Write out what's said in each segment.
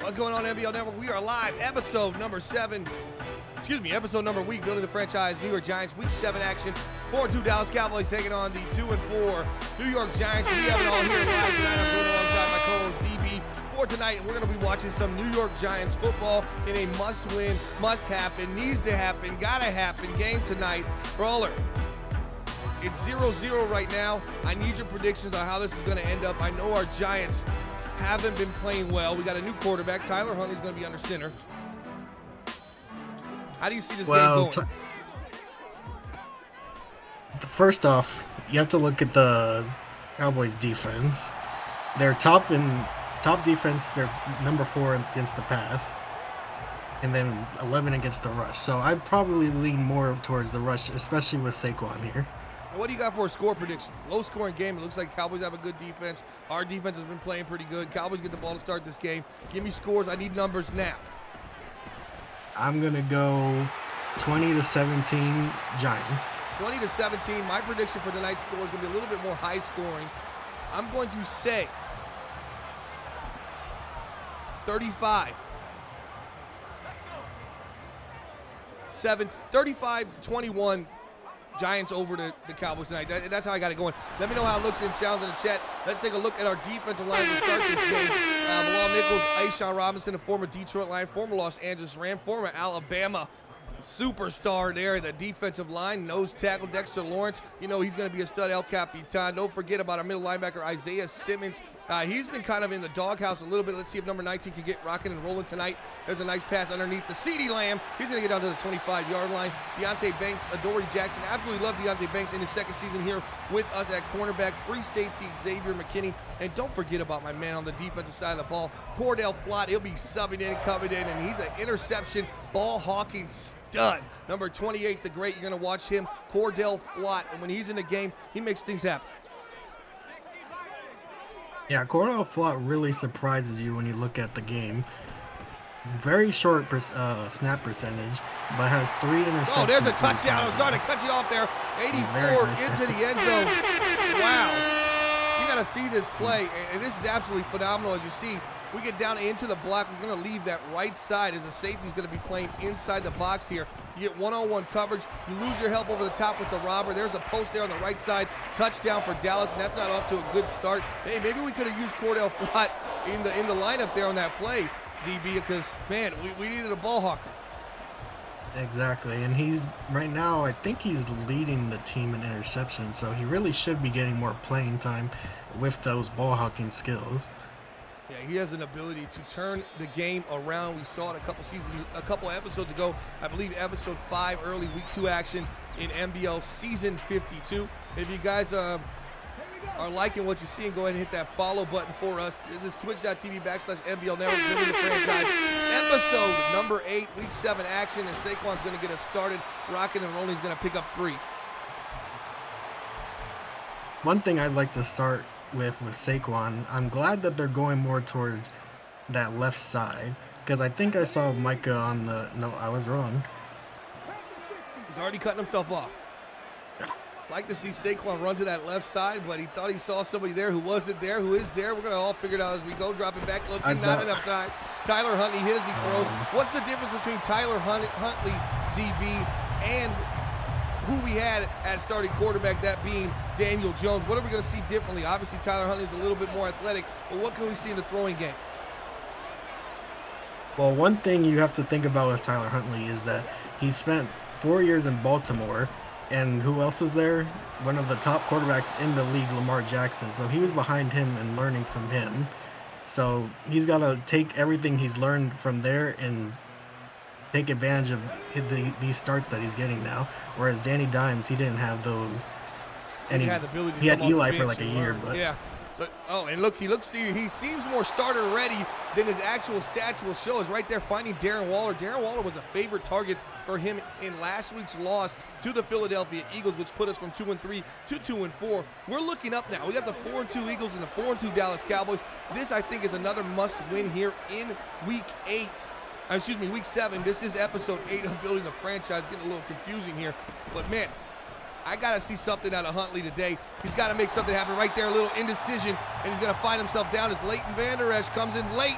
What's going on, NBL Network? We are live, episode number week, building the franchise, New York Giants, week 7 action. 4-2 Dallas Cowboys taking on the 2-4 New York Giants. We have it all here live tonight. I'm doing alongside my co-host DB for tonight, and we're going to be watching some New York Giants football in a must-win, must-happen, needs to happen, gotta happen game tonight. Brawler, it's 0-0 right now. I need your predictions on how this is going to end up. I know our Giants haven't been playing well. We got a new quarterback. Tyler Huntley's going to be under center. How do you see this game going? First off, you have to look at the Cowboys defense. They're top defense. They're number 4 against the pass, and then 11 against the rush. So I'd probably lean more towards the rush, especially with Saquon here. What do you got for a score prediction? Low-scoring game. It looks like Cowboys have a good defense. Our defense has been playing pretty good. Cowboys get the ball to start this game. Give me scores. I need numbers now. I'm going to go 20-17 Giants. 20-17. My prediction for tonight's score is going to be a little bit more high-scoring. I'm going to say 35. 35-21. Giants over the Cowboys tonight. That's how I got it going. Let me know how it looks and sounds in the chat. Let's take a look at our defensive line to start this game. Bilal Nichols, Ashawn Robinson, a former Detroit Lion, former Los Angeles Ram, former Alabama superstar there. The defensive line, nose tackle Dexter Lawrence. You know he's going to be a stud El Capitan. Don't forget about our middle linebacker Isaiah Simmons. He's been kind of in the doghouse a little bit. Let's see if number 19 can get rocking and rolling tonight. There's a nice pass underneath the CeeDee Lamb. He's going to get down to the 25-yard line. Deontay Banks, Adoree Jackson. Absolutely love Deontay Banks in his second season here with us at cornerback. Free safety Xavier McKinney. And don't forget about my man on the defensive side of the ball, Cordell Flott. He'll be subbing in, coming in, and he's an interception, ball-hawking stud. Number 28, the great. You're going to watch him, Cordell Flott. And when he's in the game, he makes things happen. Yeah, Cordell Flott really surprises you when you look at the game. Very short snap percentage, but has 3 interceptions. Oh, there's a touchdown. I'm sorry to cut you off there. 84 into the end zone. Wow. You got to see this play, and this is absolutely phenomenal. As you see, we get down into the block. We're going to leave that right side as the safety's going to be playing inside the box here. You get one-on-one coverage. You lose your help over the top with the robber. There's a post there on the right side. Touchdown for Dallas, and that's not off to a good start. Hey, maybe we could have used Cordell Flott in the lineup there on that play, DB, because, man, we needed a ball hawker. Exactly, and he's right now, I think he's leading the team in interceptions, so he really should be getting more playing time with those ball hawking skills. Yeah, he has an ability to turn the game around. We saw it a couple episodes ago. I believe episode 5, early week 2 action in NBL season 52. If you guys are liking what you see, and go ahead and hit that follow button for us. This is twitch.tv/NBL Network, building the franchise. Episode number 8, week 7 action, and Saquon's going to get us started. Rocking and rolling. He's going to pick up 3. One thing I'd like to start with Saquon, I'm glad that they're going more towards that left side, because I think I saw Micah on the... No, I was wrong. He's already cutting himself off. Like to see Saquon run to that left side, but he thought he saw somebody there who wasn't there, who is there. We're going to all figure it out as we go. Drop it back, looking, not enough time. Tyler Huntley hit as he throws. What's the difference between Tyler Huntley, DB, and who we had at starting quarterback, that being Daniel Jones? What are we going to see differently? Obviously, Tyler Huntley is a little bit more athletic, but what can we see in the throwing game? Well, one thing you have to think about with Tyler Huntley is that he spent 4 years in Baltimore, and who else was there? One of the top quarterbacks in the league, Lamar Jackson. So he was behind him and learning from him. So he's got to take everything he's learned from there and take advantage of these starts that he's getting now. Whereas Danny Dimes, he didn't have those. And he had Eli for like a year. But yeah. So, and look, he seems more starter ready than his actual stats will show. Is right there finding Darren Waller. Darren Waller was a favorite target for him in last week's loss to the Philadelphia Eagles, which put us from 2-3 to 2-4. We're looking up now. We got the 4-2 Eagles and the 4-2 Dallas Cowboys. This, I think, is another must-win here in week 7. This is episode 8 of building the franchise. Getting a little confusing here, but man, I got to see something out of Huntley today. He's got to make something happen right there. A little indecision, and he's going to find himself down as Leighton Vander Esch comes in late.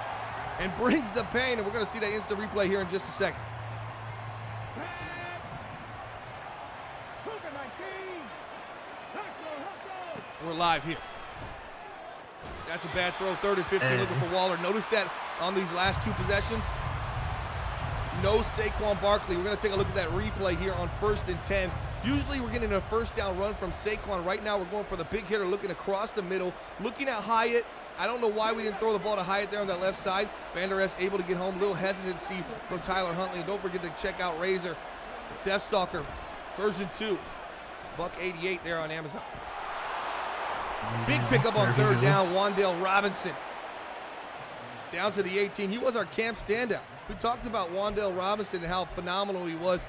and brings the pain, and we're going to see that instant replay here in just a second. We're live here. That's a bad throw, 3rd and 15, looking for Waller. Notice that on these last 2 possessions, no Saquon Barkley. We're going to take a look at that replay here on 1st and 10. Usually we're getting a first down run from Saquon. Right now we're going for the big hitter, looking across the middle, looking at Hyatt. I don't know why we didn't throw the ball to Hyatt there on that left side. Van Der Esch able to get home. Little hesitancy from Tyler Huntley. And don't forget to check out Razor, Deathstalker, version 2. $188 there on Amazon. Big pickup on 3rd down, Wan'Dale Robinson. Down to the 18. He was our camp standout. We talked about Wan'Dale Robinson and how phenomenal he was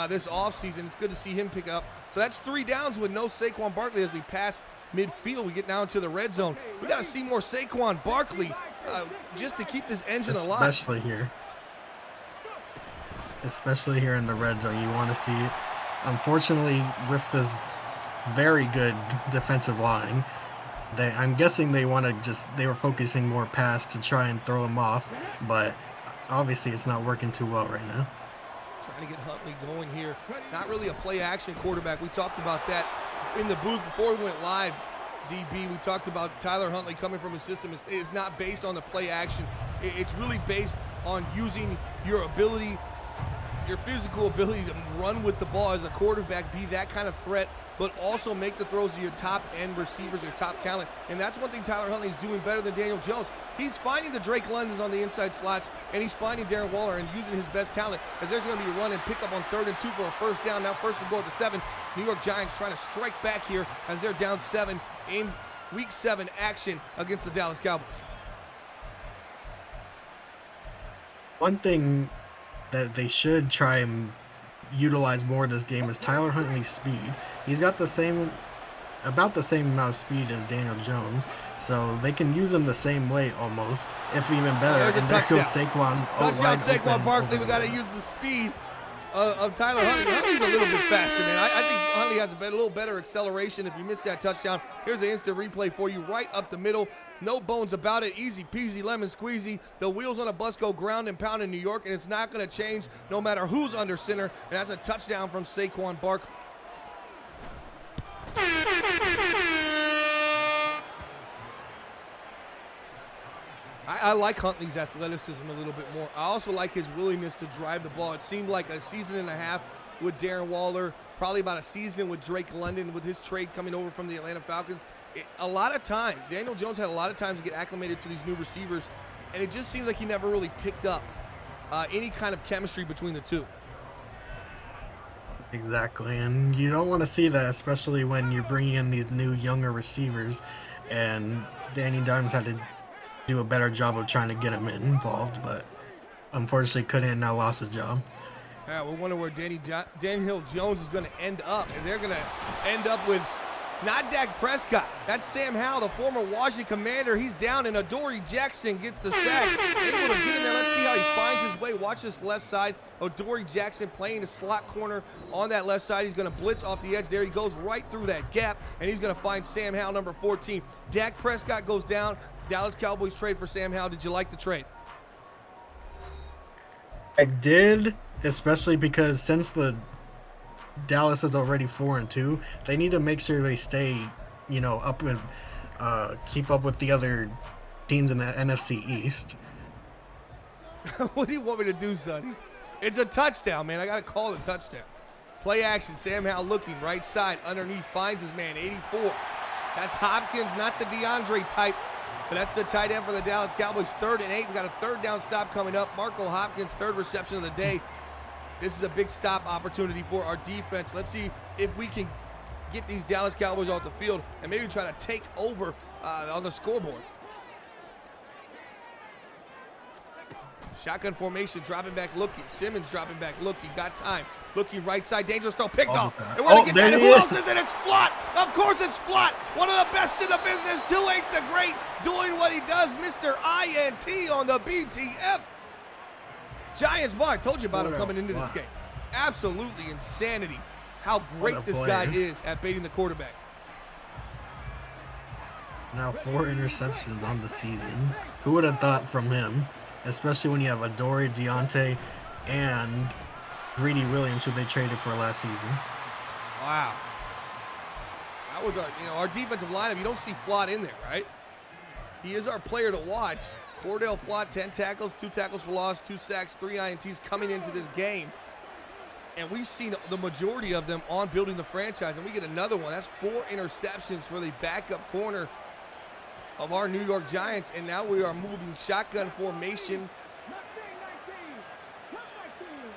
this offseason. It's good to see him pick it up. So that's 3 downs with no Saquon Barkley as we pass midfield. We get down to the red zone. We got to see more Saquon Barkley just to keep this engine alive. Especially here in the red zone, you want to see it. Unfortunately, with this very good defensive line, I'm guessing they were focusing more pass to try and throw him off, but obviously it's not working too well right now. Trying to get Huntley going here. Not really a play-action quarterback. We talked about that in the booth before we went live, DB. We talked about Tyler Huntley coming from a system. It's not based on the play-action. It's really based on using your ability, your physical ability to run with the ball as a quarterback, be that kind of threat, but also make the throws to your top-end receivers, your top talent. And that's one thing Tyler Huntley is doing better than Daniel Jones. He's finding the Drake Londons on the inside slots, and he's finding Darren Waller and using his best talent, as there's going to be a run and pick up on 3rd and 2 for a first down. Now 1st and goal at the 7. New York Giants trying to strike back here as they're down 7 in Week 7 action against the Dallas Cowboys. One thing that they should try and utilize more this game is Tyler Huntley's speed. He's got about the same amount of speed as Daniel Jones, so they can use him the same way almost, if even better. There's a touchdown. Saquon. Touchdown Saquon Barkley. We got to use the speed of Tyler Huntley. Huntley's a little bit faster, man. I think Huntley has a little better acceleration. If you missed that touchdown, here's an instant replay for you right up the middle. No bones about it. Easy peasy, lemon squeezy. The wheels on a bus go ground and pound in New York, and it's not going to change no matter who's under center. And that's a touchdown from Saquon Barkley. I like Huntley's athleticism a little bit more. I also like his willingness to drive the ball. It seemed like a season and a half with Darren Waller, probably about a season with Drake London with his trade coming over from the Atlanta Falcons. A lot of time, Daniel Jones had a lot of time to get acclimated to these new receivers, and it just seems like he never really picked up any kind of chemistry between the two. Exactly, and you don't want to see that, especially when you're bringing in these new younger receivers, and Danny Dimes had to do a better job of trying to get him involved, but unfortunately couldn't, and now lost his job. Yeah, we're wondering where Daniel Jones is going to end up, and they're going to end up with not Dak Prescott. That's Sam Howell, the former Washington Commander. He's down, and Adoree Jackson gets the sack. Able to get in there. Let's see how he finds his way. Watch this left side. Adoree Jackson playing the slot corner on that left side. He's going to blitz off the edge. There he goes right through that gap, and he's going to find Sam Howell, number 14. Dak Prescott goes down. Dallas Cowboys trade for Sam Howell. Did you like the trade? I did, especially because since Dallas is already 4-2, they need to make sure they stay, up and keep up with the other teams in the NFC East. What do you want me to do, Sonny? It's a touchdown, man. I got to call it a touchdown. Play action. Sam Howell looking right side underneath, finds his man, 84. That's Hopkins, not the DeAndre type, but that's the tight end for the Dallas Cowboys. 3rd and 8. We got a 3rd down stop coming up. Marco Hopkins, 3rd reception of the day. This is a big stop opportunity for our defense. Let's see if we can get these Dallas Cowboys off the field and maybe try to take over on the scoreboard. Shotgun formation, dropping back, looking. Simmons dropping back, looking. Got time. Looking right side, dangerous throw, picked off. And we're going to get that. Who else is it? It's Flott. Of course it's Flott. One of the best in the business. 2-8 the great, doing what he does. Mr. INT on the BTF. Giants bar. I told you about him coming into this game. Absolutely insanity how great this guy is at baiting the quarterback. Now 4 interceptions on the season. Who would have thought from him? especially when you have Adoree, Deontay, and Greedy Williams, who they traded for last season. Wow. That was our defensive lineup. You don't see Flott in there, right? He is our player to watch. Cordell Flott, 10 tackles, 2 tackles for loss, 2 sacks, 3 INTs coming into this game. And we've seen the majority of them on building the franchise, and we get another one. That's 4 interceptions for the backup corner of our New York Giants, and now we are moving shotgun formation.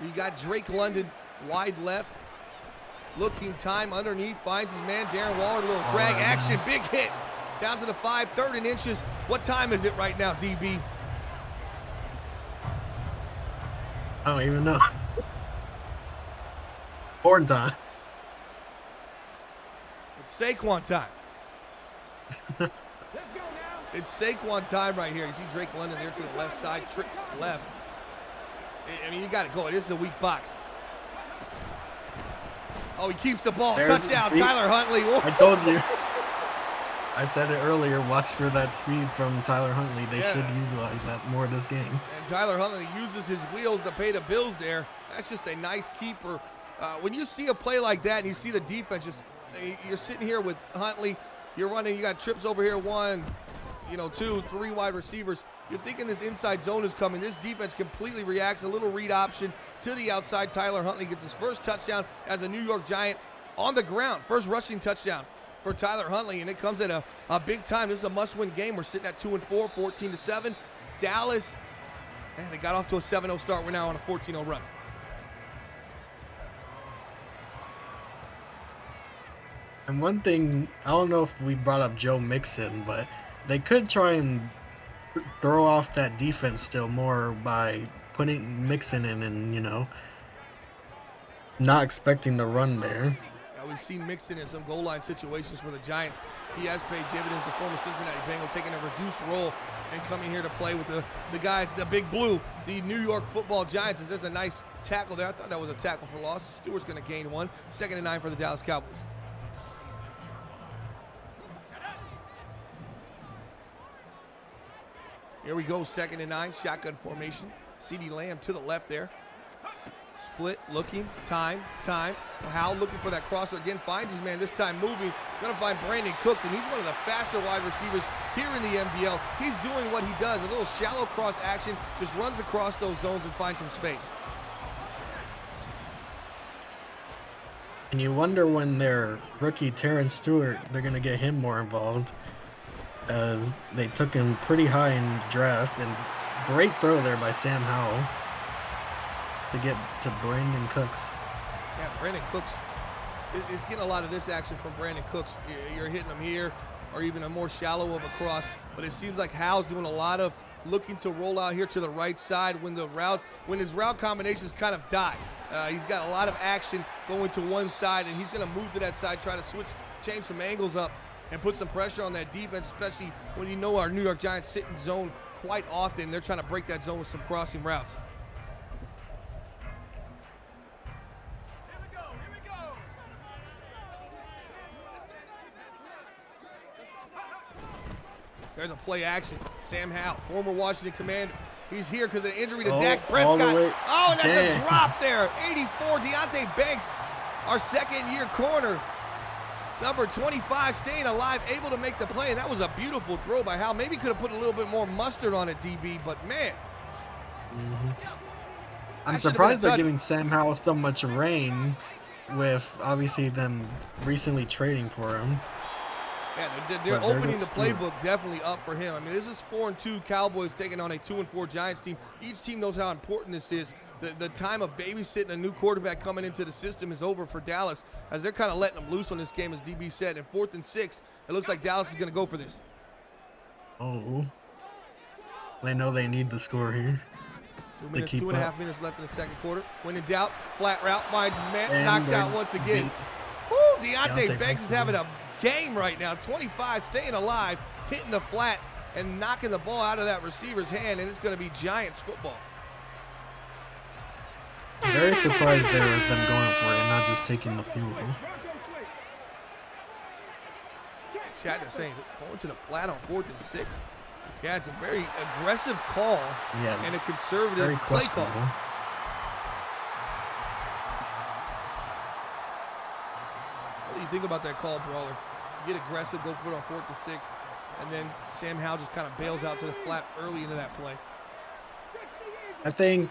You got Drake London wide left. Looking time underneath, finds his man, Darren Waller, a little drag action, big hit. Down to the 5, 3rd and inches. What time is it right now, DB? I don't even know. Horn time. It's Saquon time. It's Saquon time right here. You see Drake London there to the left side, trips left. I mean, you got to go. This is a weak box. Oh, he keeps the ball. Touchdown, Tyler Huntley. Whoa. I told you. I said it earlier. Watch for that speed from Tyler Huntley. They should utilize that more this game. And Tyler Huntley uses his wheels to pay the bills there. That's just a nice keeper. When you see a play like that and you see the defense, you're sitting here with Huntley. You're running. You got trips over here. 1, 2, 3 wide receivers. You're thinking this inside zone is coming. This defense completely reacts. A little read option to the outside. Tyler Huntley gets his first touchdown as a New York Giant on the ground. First rushing touchdown for Tyler Huntley, and it comes at a big time. This is a must-win game. We're sitting at 2-4, 14-7. Dallas, man, they got off to a 7-0 start. We're now on a 14-0 run. And one thing, I don't know if we brought up Joe Mixon, but they could try and throw off that defense still more by putting Mixon in and, not expecting the run there. We've seen Mixon in some goal line situations for the Giants. He has paid dividends. The former Cincinnati Bengal taking a reduced role and coming here to play with the guys, the Big Blue, the New York Football Giants. There's a nice tackle there. I thought that was a tackle for loss. Stewart's going to gain 1. 2nd and 9 for the Dallas Cowboys. Here we go, 2nd and 9, shotgun formation. CeeDee Lamb to the left there. Split, looking, time. Howell looking for that crosser again, finds his man, this time moving. Gonna find Brandon Cooks, and he's one of the faster wide receivers here in the NBL. He's doing what he does, a little shallow cross action, just runs across those zones and finds some space. And you wonder when their rookie Terrence Stewart, they're gonna get him more involved, as they took him pretty high in the draft. And great throw there by Sam Howell to get to Brandon Cooks. Yeah, Brandon Cooks is getting a lot of this action from Brandon Cooks. You're hitting him here or even a more shallow of a cross, but it seems like Howell's doing a lot of looking to roll out here to the right side when his route combinations kind of die. He's got a lot of action going to one side, and he's going to move to that side, try to change some angles up and put some pressure on that defense, especially when our New York Giants sit in zone quite often. They're trying to break that zone with some crossing routes. There's a play action. Sam Howell, former Washington Commander. He's here because of an injury to Dak Prescott. Oh, and that's a drop there. 84, Deontay Banks, our second-year corner. Number 25 staying alive, able to make the play. And that was a beautiful throw by Howell. Maybe could have put a little bit more mustard on it, DB, but man. I'm surprised they're giving Sam Howell so much reign with obviously them recently trading for him. Yeah, they're opening the playbook definitely up for him. I mean, this is 4-2 Cowboys taking on a 2-4 Giants team. Each team knows how important this is. The time of babysitting a new quarterback coming into the system is over for Dallas, as they're kind of letting them loose on this game, as DB said. And 4th and 6, it looks like Dallas is going to go for this. Oh, they know they need the score here. 2.5 minutes left in the second quarter. When in doubt, flat route finds his man, and knocked out once again. Deontay Banks is having a game right now. 25 staying alive, hitting the flat and knocking the ball out of that receiver's hand, and it's going to be Giants football. Very surprised there with them going for it and not just taking the field goal. Chad is saying going to the flat on 4th and 6. Yeah, it's a very aggressive call and a conservative very play call. questionable. What do you think about that call, Brawler? Get aggressive, go for it on 4th and 6, and then Sam Howell just kind of bails out to the flat early into that play. I think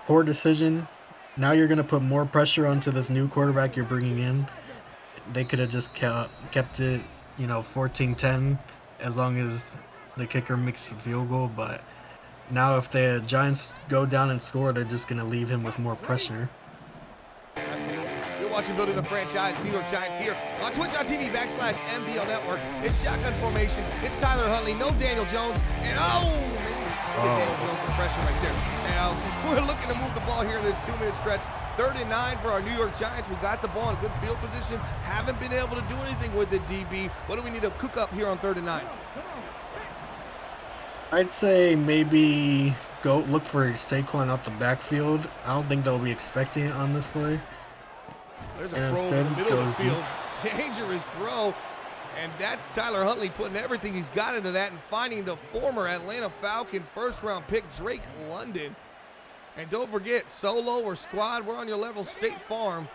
poor decision. Now you're going to put more pressure onto this new quarterback you're bringing in. They could have just kept it, 14-10 as long as the kicker makes the field goal. But now if the Giants go down and score, they're just going to leave him with more pressure. Absolutely. You're watching Building the Franchise, New York Giants here on twitch.tv/MBL Network. It's shotgun formation. It's Tyler Huntley. No Daniel Jones. And Daniel Jones for pressure right there. Now, we're looking to move the ball here in this 2-minute stretch. 3rd and 9 for our New York Giants. We got the ball in good field position. Haven't been able to do anything with it, DB. What do we need to cook up here on 3rd and 9? I'd say maybe go look for Saquon out the backfield. I don't think they'll be expecting it on this play. There's a throw in the middle of the field. Dangerous throw. And that's Tyler Huntley putting everything he's got into that and finding the former Atlanta Falcon first-round pick, Drake London. And don't forget, solo or squad, we're on your level, State Farm.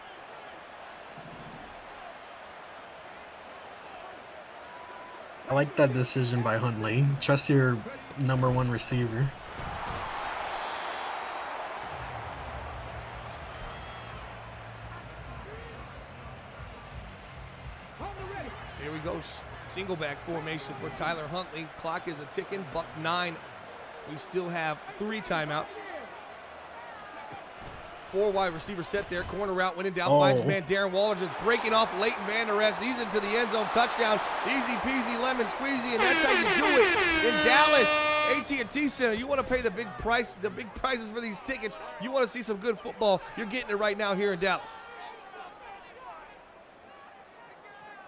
I like that decision by Huntley. Trust your number 1 receiver. Here we go, single back formation for Tyler Huntley. Clock is a ticking, buck 9. We still have 3 timeouts. 4 wide receiver set there, corner route, winning down, finds his man Darren Waller, just breaking off Leighton Vander Esch. He's into the end zone, touchdown, easy peasy, lemon squeezy, and that's how you do it in Dallas. AT&T Center, you want to pay the big prices for these tickets. You want to see some good football, you're getting it right now here in Dallas.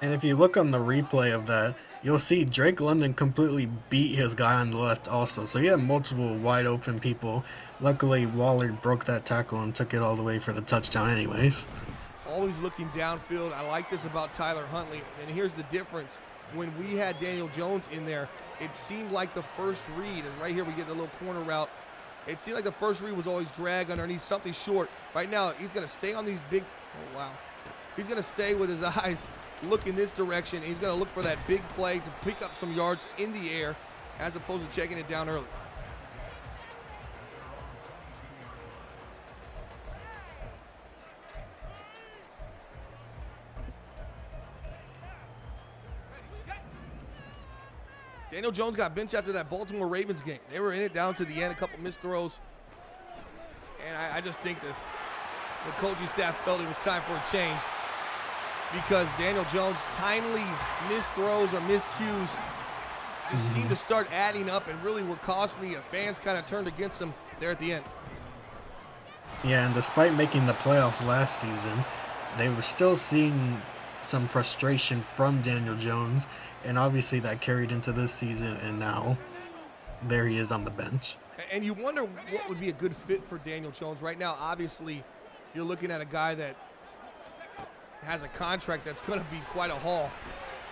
And if you look on the replay of that, you'll see Drake London completely beat his guy on the left also. So he had multiple wide open people. Luckily, Waller broke that tackle and took it all the way for the touchdown anyways. Always looking downfield. I like this about Tyler Huntley. And here's the difference. When we had Daniel Jones in there, it seemed like the first read, and right here we get the little corner route. It seemed like the first read was always drag underneath, something short. Right now, he's going to stay on these big, he's going to stay with his eyes look in this direction. He's going to look for that big play to pick up some yards in the air as opposed to checking it down early. Daniel Jones got benched after that Baltimore Ravens game. They were in it down to the end, a couple missed throws. And I just think that the coaching staff felt it was time for a change, because Daniel Jones' timely missed throws or miscues just seemed to start adding up and really were costly. Fans kind of turned against him there at the end. Yeah, and despite making the playoffs last season, they were still seeing some frustration from Daniel Jones, and obviously that carried into this season, and now there he is on the bench. And you wonder what would be a good fit for Daniel Jones. Right now, obviously, you're looking at a guy that has a contract that's going to be quite a haul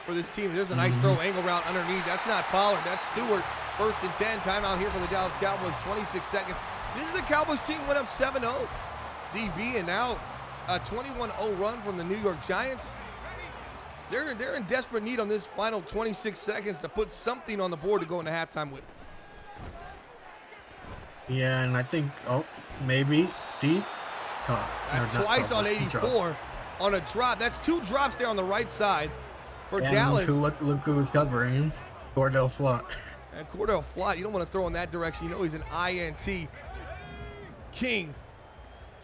for this team. There's a nice throw, angle route underneath. That's not Pollard, that's Stewart. 1st and 10, timeout here for the Dallas Cowboys, 26 seconds. This is a Cowboys team went up 7-0. DB, and now a 21-0 run from the New York Giants. They're in desperate need on this final 26 seconds to put something on the board to go into halftime with. Yeah, and I think, maybe deep. That's twice on 84 on a drop. That's 2 drops there on the right side for Dallas. Look who's covering him. Cordell Flott. And Cordell Flott, you don't want to throw in that direction. You know he's an INT king.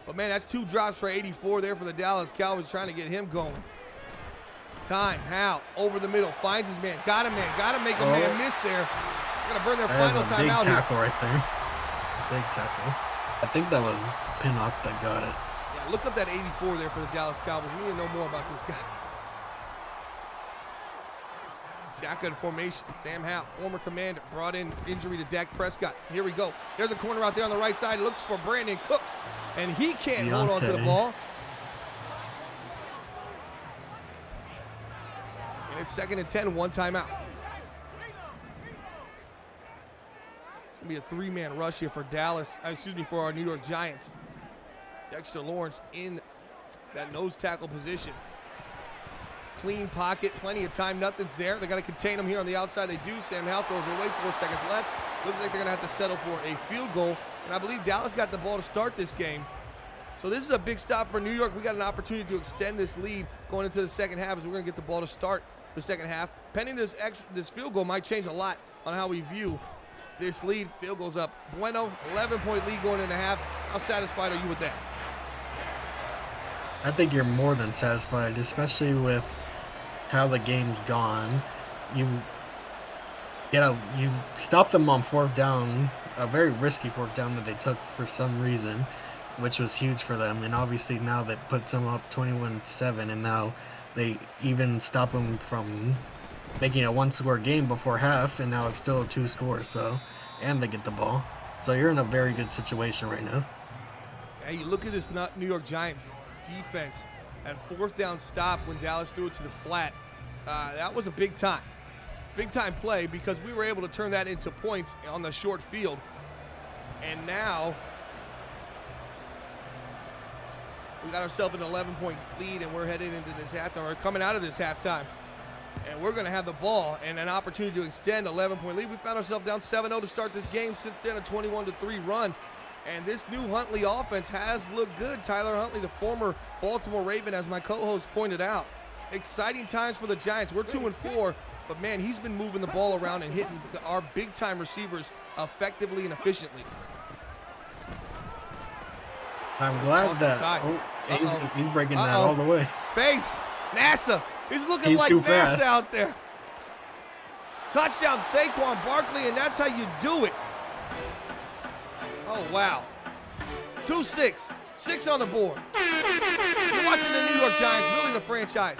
But, man, that's 2 drops for 84 there for the Dallas Cowboys, trying to get him going. Time, Hal, over the middle, finds his man, got to make a man miss there. Going to burn their final timeout here. Big tackle right there. Big tackle. I think that was Pinnock that got it. Yeah, look up that 84 there for the Dallas Cowboys. We need to know more about this guy. Shotgun formation. Sam Howell, former commander, brought in injury to Dak Prescott. Here we go. There's a corner out there on the right side. Looks for Brandon Cooks, and he can't hold on to the ball. And it's 2nd and 10, 1 timeout. Gonna be a three-man rush here for for our New York Giants. Dexter Lawrence in that nose tackle position. Clean pocket, plenty of time, nothing's there. They got to contain him here on the outside. They do. Sam Howell throws away, 4 seconds left. Looks like they're going to have to settle for a field goal. And I believe Dallas got the ball to start this game. So this is a big stop for New York. We got an opportunity to extend this lead going into the second half as we're going to get the ball to start the second half. Pending this field goal might change a lot on how we view this lead. Field goes up. Bueno, 11-point lead going into half. How satisfied are you with that? I think you're more than satisfied, especially with how the game's gone. You stopped them on 4th down, a very risky 4th down that they took for some reason, which was huge for them. And obviously now that puts them up 21-7, and now they even stop them from making a 1-score game before half, and now it's still a 2-score. So, and they get the ball. So you're in a very good situation right now. Hey, you look at this New York Giants defense at 4th down stop when Dallas threw it to the flat. That was a big time play because we were able to turn that into points on the short field. And now we got ourselves an 11-point lead, and we're headed into this halftime, or coming out of this halftime. And we're going to have the ball and an opportunity to extend 11-point lead. We found ourselves down 7-0 to start this game. Since then, a 21-3 run. And this new Huntley offense has looked good. Tyler Huntley, the former Baltimore Raven, as my co-host pointed out. Exciting times for the Giants. We're 2-4, but man, he's been moving the ball around and hitting our big-time receivers effectively and efficiently. I'm glad that he's breaking that all the way. Space. NASA. He's looking He's like too NASA fast out there. Touchdown Saquon Barkley, and that's how you do it. Oh, wow. 2-6. 6 on the board. You're watching the New York Giants building the franchise.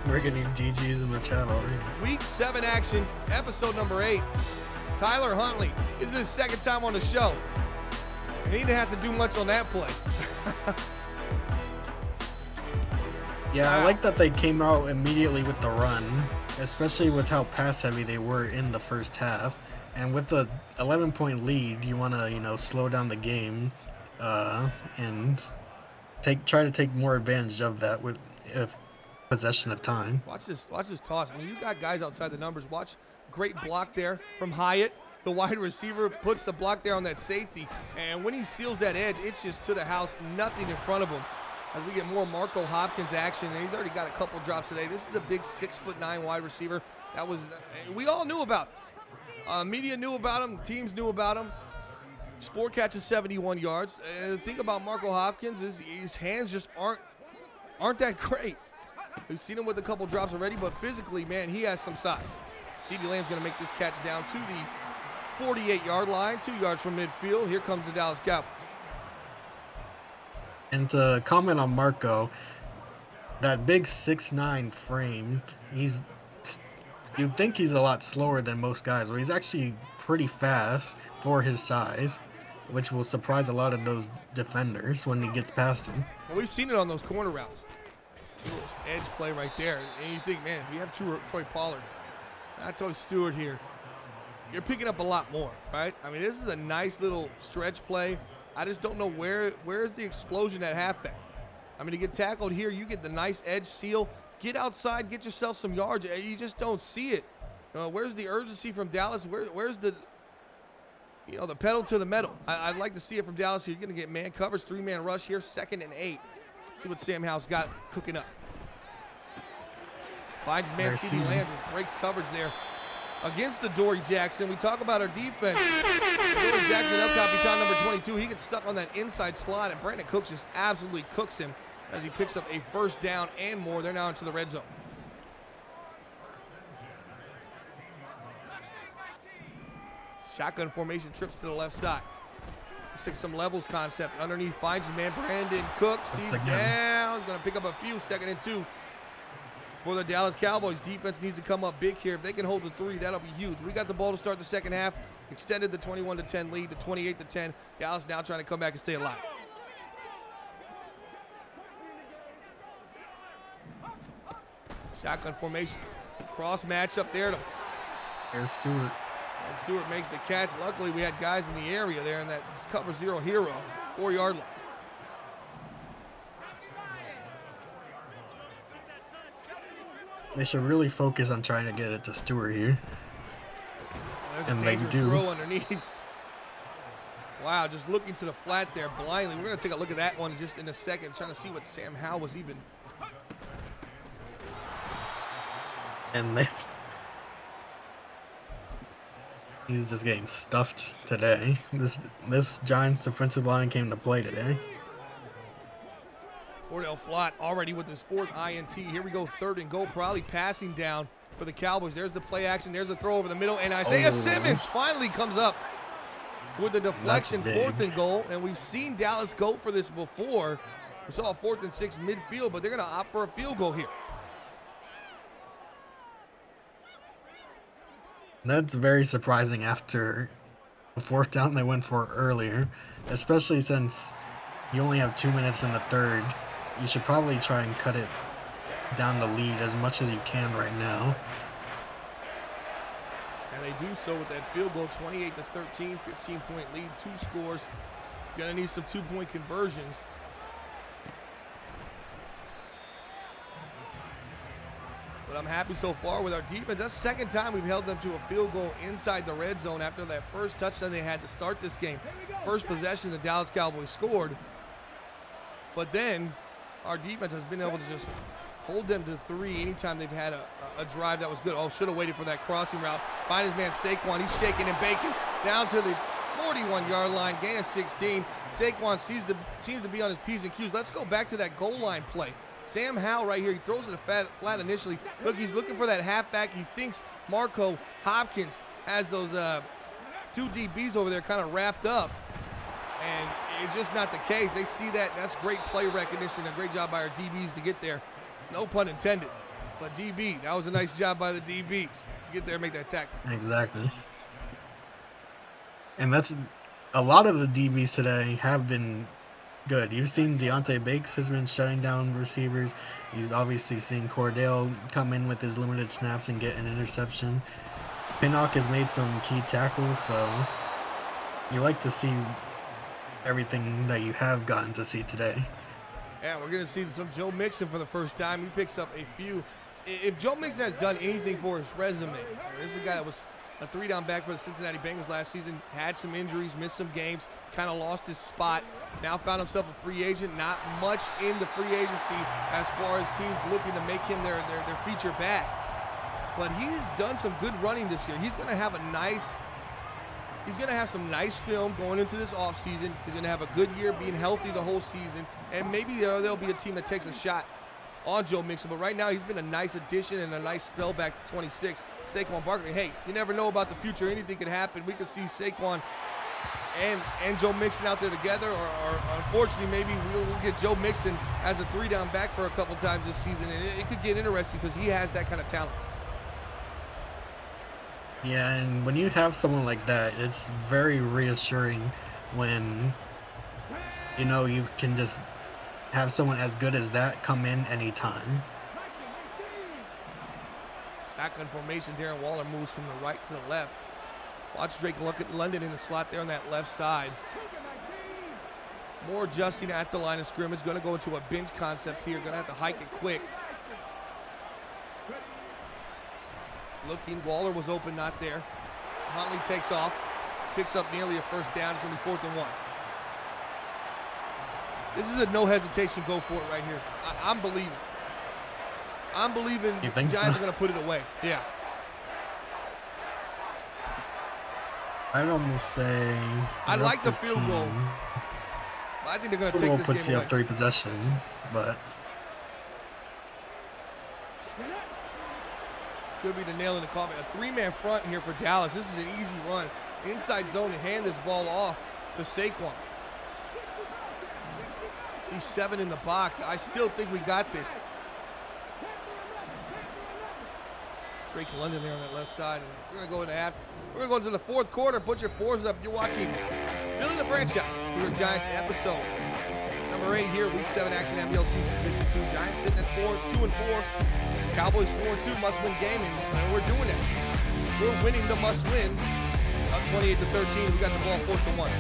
We're getting GGs in the chat already. Week 7 action, episode number 8. Tyler Huntley. This is his second time on the show. And he didn't have to do much on that play. Yeah, Wow. I like that they came out immediately with the run, especially with how pass heavy they were in the first half. And with the 11-point lead, you want to, slow down the game and try to take more advantage of that with possession of time. Watch this toss. I mean, you got guys outside the numbers. Watch, great block there from Hyatt. The wide receiver puts the block there on that safety. And when he seals that edge, it's just to the house, nothing in front of him. As we get more Marco Hopkins action, and he's already got a couple drops today. This is the big 6'9" wide receiver. That was, we all knew about him. Media knew about him. Teams knew about him. His 4 catches, 71 yards. And the thing about Marco Hopkins is his hands just aren't that great. We've seen him with a couple drops already, but physically, man, he has some size. CeeDee Lamb's going to make this catch down to the 48-yard line, 2 yards from midfield. Here comes the Dallas Cowboys. And to comment on Marco, that big 6'9" frame, you'd think he's a lot slower than most guys, but he's actually pretty fast for his size, which will surprise a lot of those defenders when he gets past him. Well, we've seen it on those corner routes. Edge play right there. And you think, man, if you have Troy Pollard, not Tony Stewart here, you're picking up a lot more, right? I mean, this is a nice little stretch play. I just don't know where's the explosion at halfback. I mean, to get tackled here, you get the nice edge seal. Get outside, get yourself some yards. You just don't see it. Where's the urgency from Dallas? Where's the the pedal to the metal? I'd like to see it from Dallas. You're going to get man coverage, 3-man rush here, 2nd and 8. See what Sam Howell's got cooking up. Finds his man CeeDee Lamb, breaks coverage there against the Dory Jackson. We talk about our defense. Dory Jackson, El Capitan, number 22. He gets stuck on that inside slot, and Brandon Cooks just absolutely cooks him as he picks up a first down and more. They're now into the red zone. Shotgun formation, trips to the left side. Looks like some levels concept. Underneath finds his man Brandon Cooks. He's down. Going to pick up a few. 2nd and 2 for the Dallas Cowboys. Defense needs to come up big here. If they can hold the 3, that'll be huge. We got the ball to start the second half. Extended the 21-10 lead to 28-10. Dallas now trying to come back and stay alive. Shotgun formation. Cross match up there. There's Stewart. And Stewart makes the catch. Luckily, we had guys in the area there in that cover zero hero, 4-yard line. They should really focus on trying to get it to Stewart here. There's And a they dangerous do. throw underneath. Wow, just looking to the flat there blindly. We're going to take a look at that one just in a second, trying to see what Sam Howell was even. And he's just getting stuffed today. This Giants defensive line came to play today. Cordell Flott already with his 4th INT. Here we go, 3rd and goal, probably passing down for the Cowboys. There's the play action. There's the throw over the middle. And Isaiah Simmons finally comes up with the deflection, 4th and goal. And we've seen Dallas go for this before. We saw a 4th and 6 midfield, but they're going to opt for a field goal here. That's very surprising after the 4th down they went for earlier, especially since you only have 2 minutes in the 3rd. You should probably try and cut it down the lead as much as you can right now. And they do so with that field goal, 28-13, 15-point lead, 2 scores. Gonna need some 2-point conversions. But I'm happy so far with our defense. That's the 2nd time we've held them to a field goal inside the red zone after that first touchdown they had to start this game. First possession, the Dallas Cowboys scored. But then our defense has been able to just hold them to 3 anytime they've had a drive that was good. Oh, should have waited for that crossing route. Find his man Saquon. He's shaking and baking down to the 41-yard line, gain of 16. Saquon seems to be on his P's and Q's. Let's go back to that goal line play. Sam Howell right here, he throws it flat initially. Look, he's looking for that halfback. He thinks Marco Hopkins has those 2 DBs over there kind of wrapped up. And it's just not the case. They see that. That's great play recognition. A great job by our DBs to get there. No pun intended. But DB, that was a nice job by the DBs to get there and make that tackle. Exactly. And that's a lot of the DBs today have been good. You've seen Deontay Bakes has been shutting down receivers. He's obviously seen Cordell come in with his limited snaps and get an interception. Pinnock has made some key tackles, so you like to see everything that you have gotten to see today. Yeah, we're going to see some Joe Mixon for the first time. He picks up a few. If Joe Mixon has done anything for his resume, this is a guy that was a 3-down back for the Cincinnati Bengals last season, had some injuries, missed some games, kind of lost his spot, now found himself a free agent, not much in the free agency as far as teams looking to make him their feature back. But he's done some good running this year. He's going to have some nice film going into this offseason. He's going to have a good year being healthy the whole season. And maybe there'll be a team that takes a shot on Joe Mixon. But right now, he's been a nice addition and a nice spell back to 26. Saquon Barkley, hey, you never know about the future. Anything could happen. We could see Saquon and Joe Mixon out there together. Or unfortunately, maybe we'll get Joe Mixon as a 3-down back for a couple times this season. And it could get interesting because he has that kind of talent. Yeah, and when you have someone like that, it's very reassuring when you know you can just have someone as good as that come in anytime. Shotgun formation, Darren Waller moves from the right to the left. Watch Drake look at London in the slot there on that left side. More adjusting at the line of scrimmage. Going to go into a bench concept here. Going to have to hike it quick. Looking, Waller was open, not there. Huntley takes off, picks up nearly a first down. It's going to be 4th and 1. This is a no hesitation, go for it right here. I'm believing. I'm believing the Giants are going to put it away. Yeah. I'd almost say I like the field goal. I think they're going to take this puts game you away. up 3 possessions, but It's going to be the nail in the coffin. A 3-man front here for Dallas. This is an easy run. Inside zone to hand this ball off to Saquon. See 7 in the box. I still think we got this. Drake London there on that left side. And we're going to go into half. We're going to go into the 4th quarter. Put your 4s up. You're watching Building the Franchise. Here at Giants episode Number 8 here, Week 7 action, NBL season 52. Giants sitting at 2-4. Cowboys 4-2, must-win game, and we're doing it. We're winning the must-win. Up 28-13. We got the ball 4th and 1.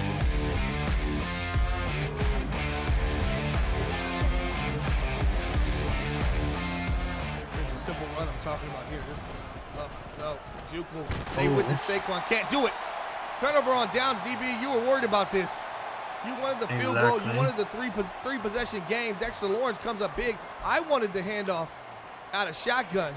Here's a simple run I'm talking about here. This is no. Juke will stay with it. Saquon can't do it. Turnover on downs, DB. You were worried about this. You wanted the field goal. You wanted the three possession game. Dexter Lawrence comes up big. I wanted the handoff out of shotgun,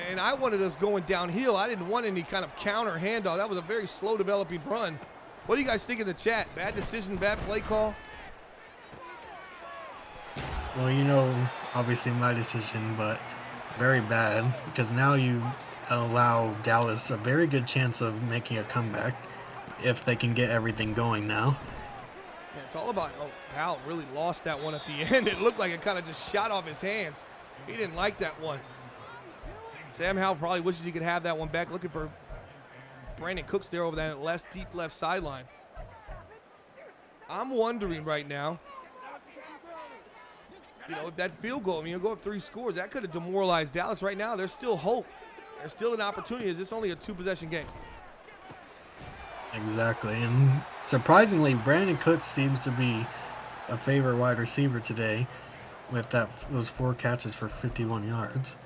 and I wanted us going downhill. I didn't want any kind of counter handoff. That was a very slow developing run. What do you guys think in the chat? Bad decision, bad play call? Well, you know, obviously my decision, but very bad, because now you allow Dallas a very good chance of making a comeback if they can get everything going now. Yeah, it's all about, Powell really lost that one at the end. It looked like it kind of just shot off his hands. He didn't like that one. Sam Howell probably wishes he could have that one back. Looking for Brandon Cooks there over that deep left sideline. I'm wondering right now, you know, if that field goal, go up 3 scores, that could have demoralized Dallas. Right now, there's still hope. There's still an opportunity. Is this only a 2-possession game? Exactly, and surprisingly, Brandon Cooks seems to be a favorite wide receiver today with those 4 catches for 51 yards.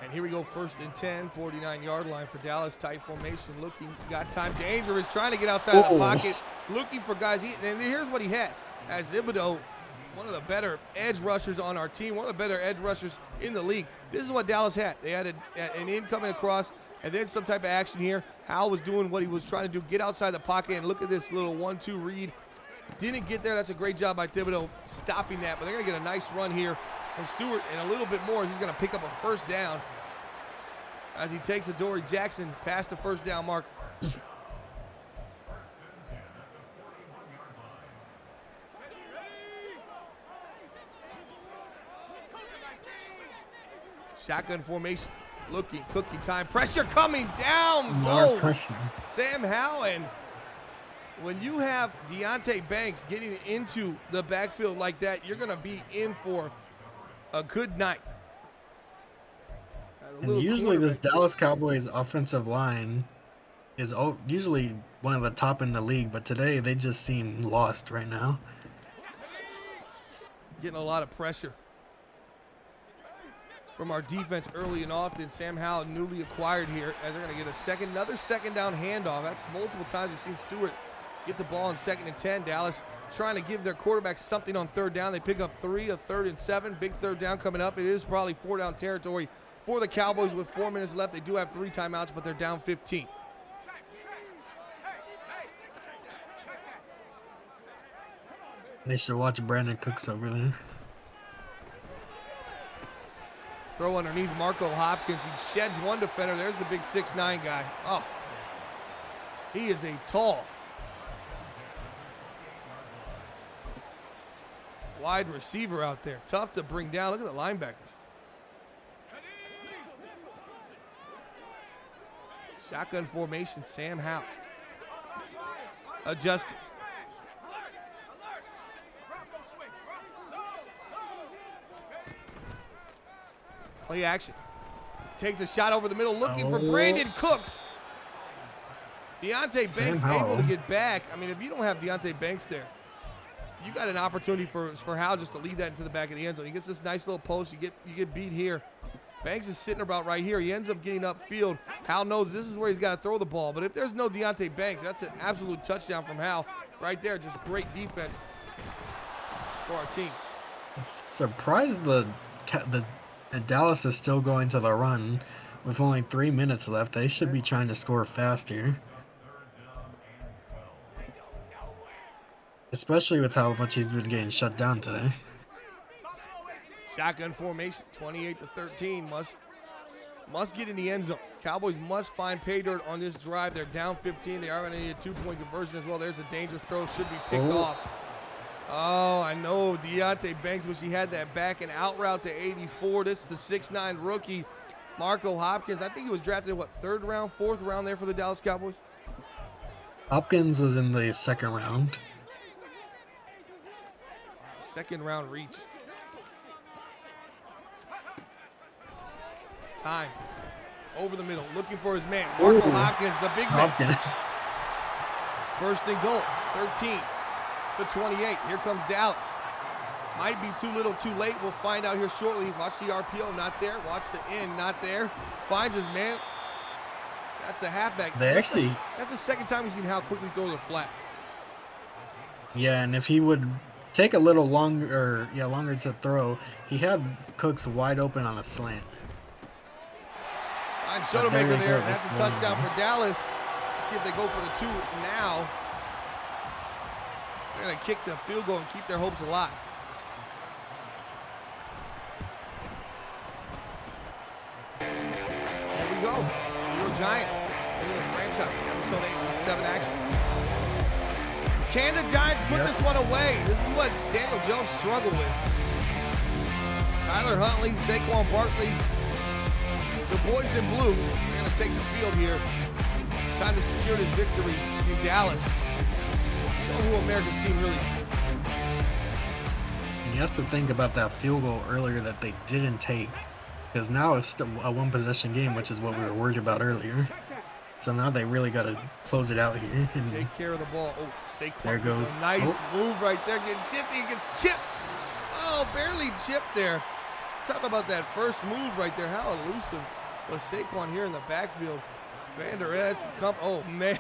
And here we go, 1st and 10, 49-yard line for Dallas. Tight formation, looking, got time, dangerous, trying to get outside of the pocket, looking for guys. And here's what he had. As Thibodeau, one of the better edge rushers on our team, one of the better edge rushers in the league. This is what Dallas had. They had an in coming across, and then some type of action here. Howell was doing what he was trying to do, get outside the pocket, and look at this little 1-2 read. Didn't get there. That's a great job by Thibodeau stopping that, but they're going to get a nice run here from Stewart, and a little bit more. He's going to pick up a 1st down as he takes a Dory Jackson past the 1st down mark. Shotgun formation, looking, cookie time, pressure coming down, goes Sam Howell. And when you have Deonte Banks getting into the backfield like that, you're going to be in for a good night. And usually this Dallas Cowboys offensive line is usually one of the top in the league, but today they just seem lost right now. Getting a lot of pressure from our defense early and often. Sam Howell newly acquired here as they're going to get another 2nd down handoff. That's multiple times we've seen Stewart get the ball on 2nd and 10. Dallas trying to give their quarterback something on 3rd down. They pick up 3, a 3rd and 7. Big 3rd down coming up. It is probably 4-down territory for the Cowboys with 4 minutes left. They do have 3 timeouts, but they're down 15. They should watch Brandon Cooks over there. Throw underneath Marco Hopkins. He sheds one defender. There's the big 6'9" guy. Oh, he is a tall wide receiver out there. Tough to bring down. Look at the linebackers. Shotgun formation, Sam Howell. Adjusted. Play action. Takes a shot over the middle, looking for Brandon Cooks. Deonte Banks able to get back. I mean, if you don't have Deonte Banks there, you got an opportunity for Howell just to lead that into the back of the end zone. He gets this nice little post. You get beat here. Banks is sitting about right here. He ends up getting upfield. Howell knows this is where he's got to throw the ball. But if there's no Deonte Banks, that's an absolute touchdown from Howell right there. Just great defense for our team. I'm surprised the Dallas is still going to the run with only 3 minutes left. They should be trying to score faster, especially with how much he's been getting shut down today. Shotgun formation, 28-13. Must get in the end zone. Cowboys must find pay dirt on this drive. They're down 15. They are going to need a 2-point conversion as well. There's a dangerous throw. Should be picked off. Oh, I know. Deonte Banks, wish he had that back and out route to 84. This is the 6'9" rookie, Marco Hopkins. I think he was drafted, 3rd round, 4th round there for the Dallas Cowboys? Hopkins was in the second round. Second round reach. Time. Over the middle, looking for his man. Marco Hopkins, the big man. First and goal, 13 to 28. Here comes Dallas. Might be too little too late. We'll find out here shortly. Watch the RPO, not there. Watch the end, not there. Finds his man. That's the halfback. That's the second time we've seen how quickly throws a flat. Yeah, and if he would take a little longer to throw, he had Cooks wide open on a slant. Fine Sotomaker there. That's a touchdown for Dallas. Let's see if they go for the 2 now. They're going to kick the field goal and keep their hopes alive. There we go. New York Giants. Into the franchise. Episode 8, Week 7 action. Can the Giants put this one away? This is what Daniel Jones struggled with. Tyler Huntley, Saquon Barkley, the boys in blue are going to take the field here. Time to secure this victory in Dallas. Show who America's team really is. You have to think about that field goal earlier that they didn't take, because now it's still a one-possession game, which is what we were worried about earlier. So now they really got to close it out here. And take care of the ball. Oh, Saquon. There goes. Nice move right there. Getting shifty. Gets chipped. Oh, barely chipped there. Let's talk about that first move right there. How elusive was Saquon here in the backfield. Vander Esch. Oh, man.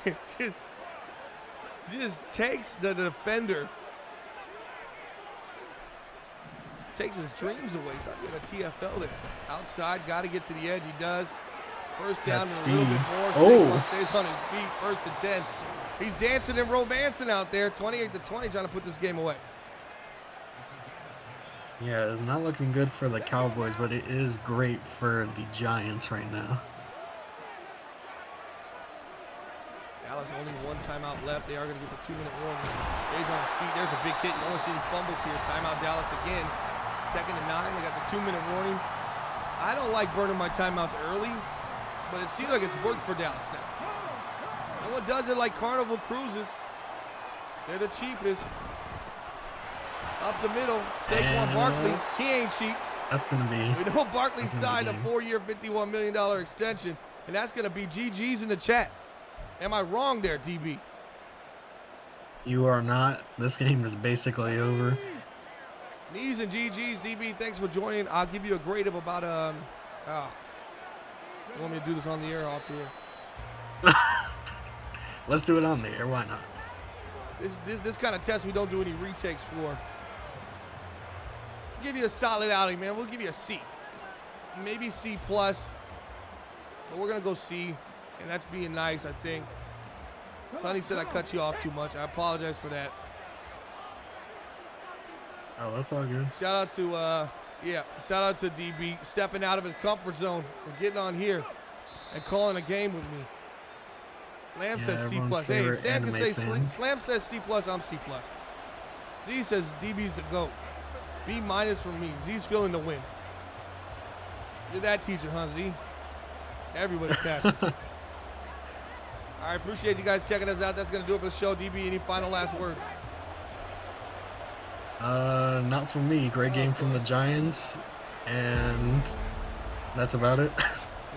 Just takes the defender. Just takes his dreams away. Thought he had a TFL there. Outside. Got to get to the edge. He does. First down and a little bit more. Saquon stays on his feet. 1st and 10. He's dancing and romancing out there. 28-20, trying to put this game away. Yeah, it's not looking good for the Cowboys, but it is great for the Giants right now. Dallas only 1 timeout left. They are going to get the 2-minute warning. Stays on his feet. There's a big hit. You only see any fumbles here. Timeout Dallas again. 2nd and 9. They got the 2-minute warning. I don't like burning my timeouts early, but it seems like it's worked for Dallas now. No one does it like Carnival Cruises. They're the cheapest. Up the middle, Saquon Barkley. He ain't cheap. That's going to be. We know Barkley signed a 4-year, $51 million extension, and that's going to be GG's in the chat. Am I wrong there, DB? You are not. This game is basically over. Knees and GG's, DB. Thanks for joining. I'll give you a grade of about you want me to do this on the air or off the air? Let's do it on the air. Why not? This kind of test we don't do any retakes for. Give you a solid outing, man. We'll give you a C. Maybe C+. But we're going to go C. And that's being nice, I think. Sonny said I cut you off too much. I apologize for that. Oh, that's all good. Shout out to DB stepping out of his comfort zone and getting on here and calling a game with me. Slam says C+. Hey, Sam can say Slam says C+, I'm C+. Z says DB's the GOAT. B- from me. Z's feeling the win. You're that teacher, huh, Z? Everybody passes. All right, appreciate you guys checking us out. That's going to do it for the show. DB, any final last words? Not from me. Great game from the Giants, and that's about it.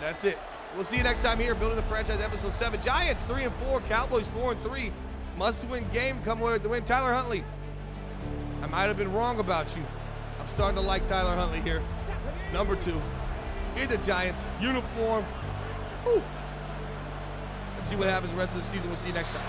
That's it. We'll see you next time here, Building the Franchise, Episode 7. Giants 3-4, Cowboys 4-3. Must-win game. Come away with the win. Tyler Huntley, I might have been wrong about you. I'm starting to like Tyler Huntley here. Number 2 in the Giants uniform. Woo. Let's see what happens the rest of the season. We'll see you next time.